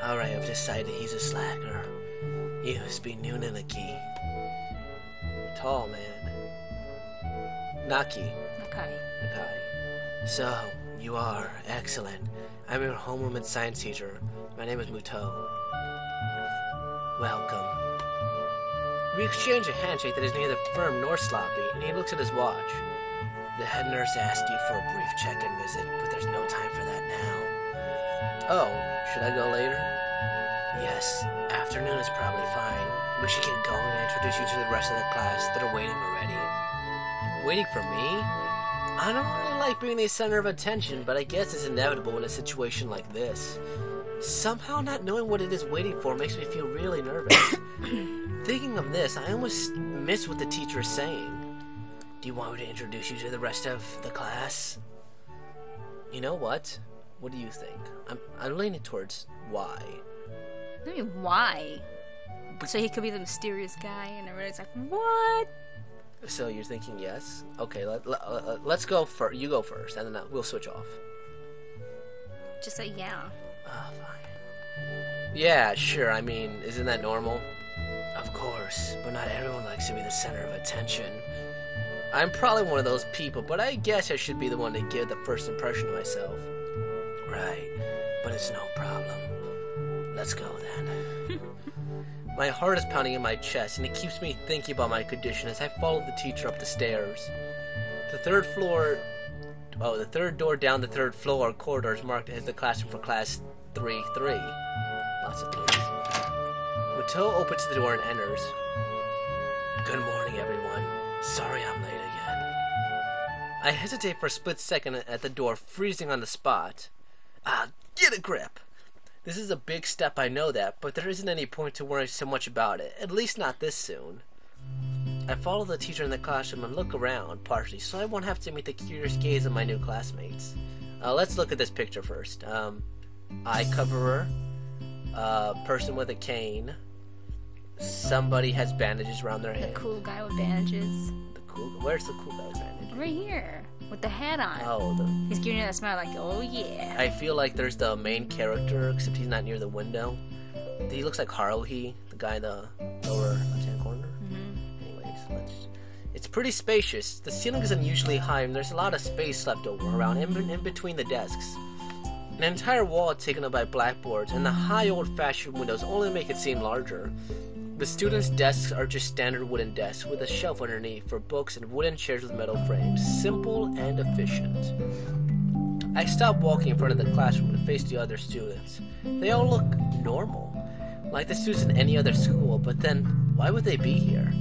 Alright, I've decided he's a slacker. He must be Nunanaki. Tall man. Naki. Okay. So, you are. Excellent. I'm your homeroom and science teacher. My name is Muto. Welcome. We exchange a handshake that is neither firm nor sloppy, and he looks at his watch. The head nurse asked you for a brief check-in visit, but there's no time for that now. Oh, should I go later? Yes, afternoon is probably fine. We should get going and introduce you to the rest of the class that are waiting already. Waiting for me? I don't really like being the center of attention, but I guess it's inevitable in a situation like this. Somehow not knowing what it is waiting for makes me feel really nervous. Thinking of this, I almost miss what the teacher is saying. Do you want me to introduce you to the rest of the class? You know what? What do you think? I'm leaning towards why. I mean, why? So he could be the mysterious guy, and everybody's like, what? So you're thinking yes? Okay, let's go first. You go first, and then we'll switch off. Just say yeah. Oh, fine. Yeah, sure. I mean, isn't that normal? Of course, but not everyone likes to be the center of attention. I'm probably one of those people, but I guess I should be the one to give the first impression of myself. Right, but it's no problem. Let's go then. My heart is pounding in my chest, and it keeps me thinking about my condition as I follow the teacher up the stairs. The third door down the third floor corridor is marked as the classroom for class 3-3. Lots of threes. Muto opens the door and enters. Good morning, everyone. Sorry I'm late again. I hesitate for a split second at the door, freezing on the spot. Get a grip! This is a big step, I know that, but there isn't any point to worry so much about it, at least not this soon. I follow the teacher in the classroom and look around, partially, so I won't have to meet the curious gaze of my new classmates. Let's look at this picture first. Eye coverer, person with a cane, somebody has bandages around their head. The cool guy with bandages. Where's the cool guy with bandages? Right here, with the hat on. Oh, he's giving you that smile like, oh yeah. I feel like there's the main character, except he's not near the window. He looks like Haruhi, the guy in the lower left-hand corner. Anyways, it's pretty spacious. The ceiling is unusually high, and there's a lot of space left over around in between the desks. An entire wall taken up by blackboards, and the high old-fashioned windows only make it seem larger. The students' desks are just standard wooden desks with a shelf underneath for books and wooden chairs with metal frames. Simple and efficient. I stop walking in front of the classroom and face the other students. They all look normal, like the students in any other school, but then why would they be here?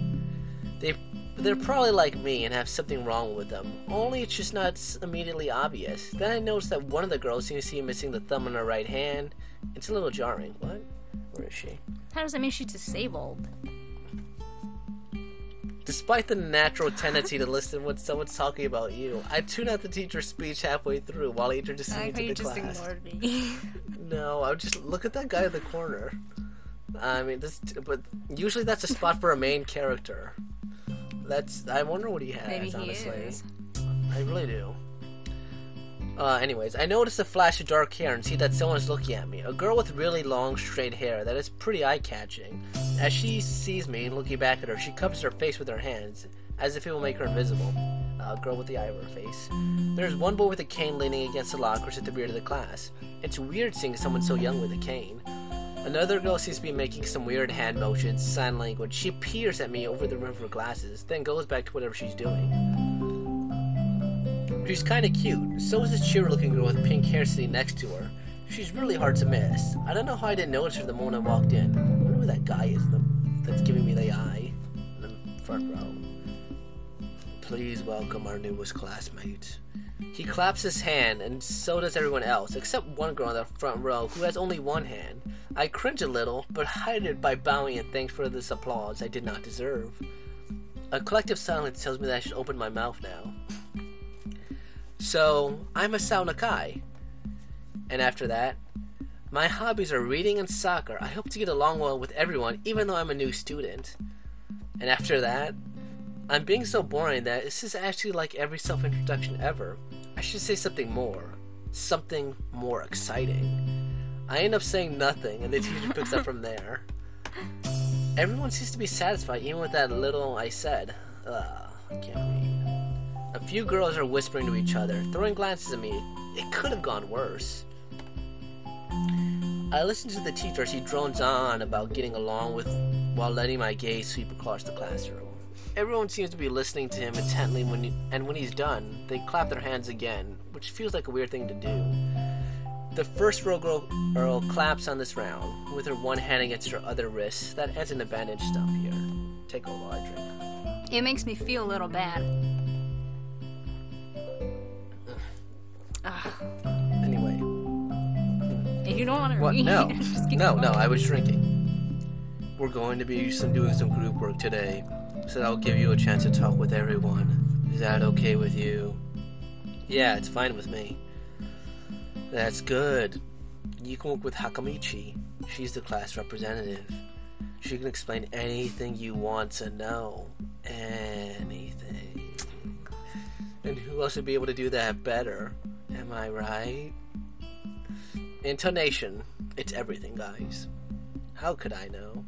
They're probably like me and have something wrong with them, only it's just not immediately obvious. Then I notice that one of the girls seems to be missing the thumb on her right hand. It's a little jarring. What? Where is she? How does that mean she's disabled? Despite the natural tendency to listen when someone's talking about you, I tune out the teacher's speech halfway through while he introduces me to the class. You just ignored me. No, I would just look at that guy in the corner. I mean, but usually that's a spot for a main character. I wonder what he has, Maybe he honestly. is. I really do. Anyways, I notice a flash of dark hair and see that someone is looking at me. A girl with really long, straight hair that is pretty eye-catching. As she sees me looking back at her, she covers her face with her hands, as if it will make her invisible. A girl with the eye over her face. There's one boy with a cane leaning against the lockers at the rear of the class. It's weird seeing someone so young with a cane. Another girl seems to be making some weird hand motions, sign language. She peers at me over the rim of her glasses, then goes back to whatever she's doing. She's kinda cute. So is this cheery-looking girl with pink hair sitting next to her. She's really hard to miss. I don't know how I didn't notice her the moment I walked in. I wonder who that guy is that's giving me the eye in the front row. Please welcome our newest classmate. He claps his hand, and so does everyone else, except one girl in the front row who has only one hand. I cringe a little, but hide it by bowing and thanks for this applause I did not deserve. A collective silence tells me that I should open my mouth now. So, I'm a Sao Nakai. And after that, my hobbies are reading and soccer. I hope to get along well with everyone, even though I'm a new student. And after that, I'm being so boring that this is actually like every self-introduction ever. I should say something more exciting. I end up saying nothing, and the teacher picks up from there. Everyone seems to be satisfied, even with that little I said. I can't read. A few girls are whispering to each other, throwing glances at me. It could have gone worse. I listen to the teacher as he drones on about getting along with while letting my gaze sweep across the classroom. Everyone seems to be listening to him intently, and when he's done, they clap their hands again, which feels like a weird thing to do. The first row girl claps on this round, with her one hand against her other wrist. That ends in a bandage stump here. Take over while I drink. It makes me feel a little bad. Anyway. If you don't want to What? read, No. just keep No, going. I was drinking. We're going to be doing some group work today, so I'll give you a chance to talk with everyone. Is that okay with you? Yeah, it's fine with me. That's good. You can work with Hakamichi. She's the class representative. She can explain anything you want to know. Anything. And who else would be able to do that better? Am I right? Intonation. It's everything, guys. How could I know?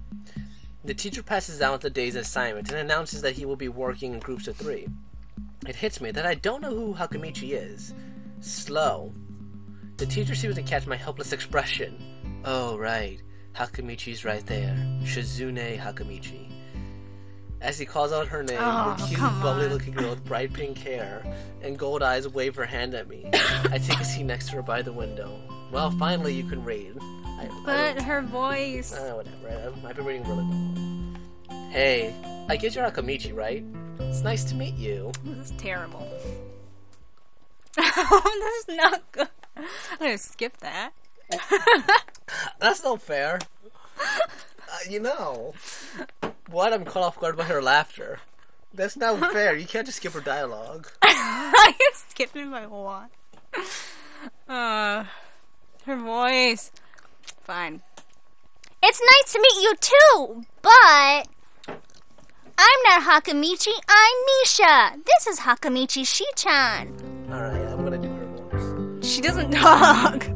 The teacher passes out the day's assignment and announces that he will be working in groups of 3. It hits me that I don't know who Hakamichi is. Slow. The teacher seems to catch my helpless expression. Oh, right. Hakamichi's right there. Shizune Hakamichi. As he calls out her name, the cute, bubbly-looking girl with bright pink hair and gold eyes wave her hand at me. I take a seat next to her by the window. Well, finally you can read. But her voice... whatever. I've been reading really well. Hey, I guess you're Hakamichi, right? It's nice to meet you. This is terrible. This is not good. I'm gonna skip that. That's not fair. What? I'm caught off guard by her laughter. That's not fair. You can't just skip her dialogue. I skipped it by what? Her voice. Fine. It's nice to meet you too, but I'm not Hakamichi, I'm Misha. This is Hakamichi Shichan. Alright, I'm gonna do her voice. She doesn't talk.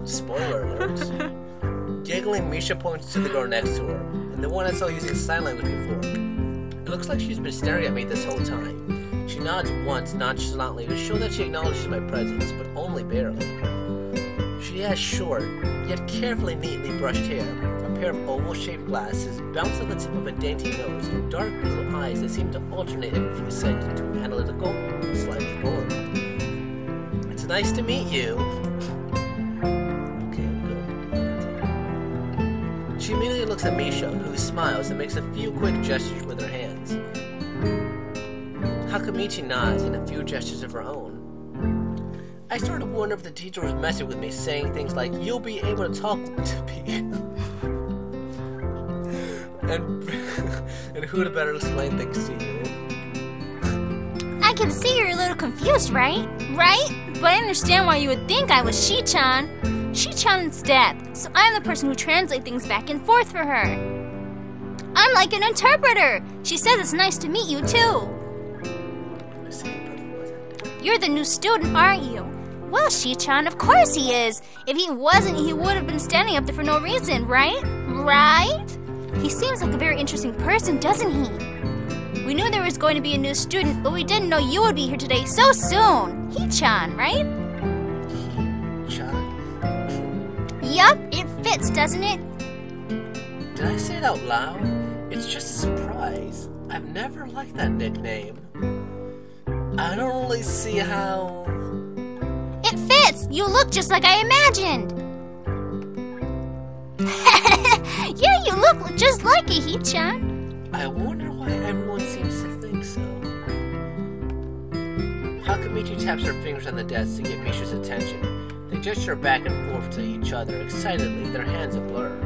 Spoiler alert. Giggling, Misha points to the girl next to her, and the one I saw using sign language before. It looks like she's been staring at me this whole time. She nods once nonchalantly to show that she acknowledges my presence, but only barely. She has short, yet carefully neatly brushed hair, a pair of oval-shaped glasses, bounce on the tip of a dainty nose, and dark blue eyes that seem to alternate every few seconds between analytical and slightly bored. It's nice to meet you. Okay, I'm good. She immediately looks at Misha, who smiles and makes a few quick gestures with her hands. Hakamichi nods in a few gestures of her own. I started to wonder if the teacher was messing with me, saying things like, "You'll be able to talk to me." and who to better explain things to you? I can see you're a little confused, right? But I understand why you would think I was Shichan. Shichan's dead, so I'm the person who translates things back and forth for her. I'm like an interpreter. She says it's nice to meet you too. You're the new student, aren't you? Well, Shichan, of course he is. If he wasn't, he would have been standing up there for no reason, right? He seems like a very interesting person, doesn't he? We knew there was going to be a new student, but we didn't know you would be here today so soon. He-chan, right? He-chan? Yup, it fits, doesn't it? Did I say it out loud? It's just a surprise. I've never liked that nickname. I don't really see how... It fits! You look just like I imagined! Yeah, you look just like a He-chan. I wonder why everyone seems to think so. Hakamichi taps her fingers on the desk to get Misha's attention. They gesture back and forth to each other excitedly, their hands a blur.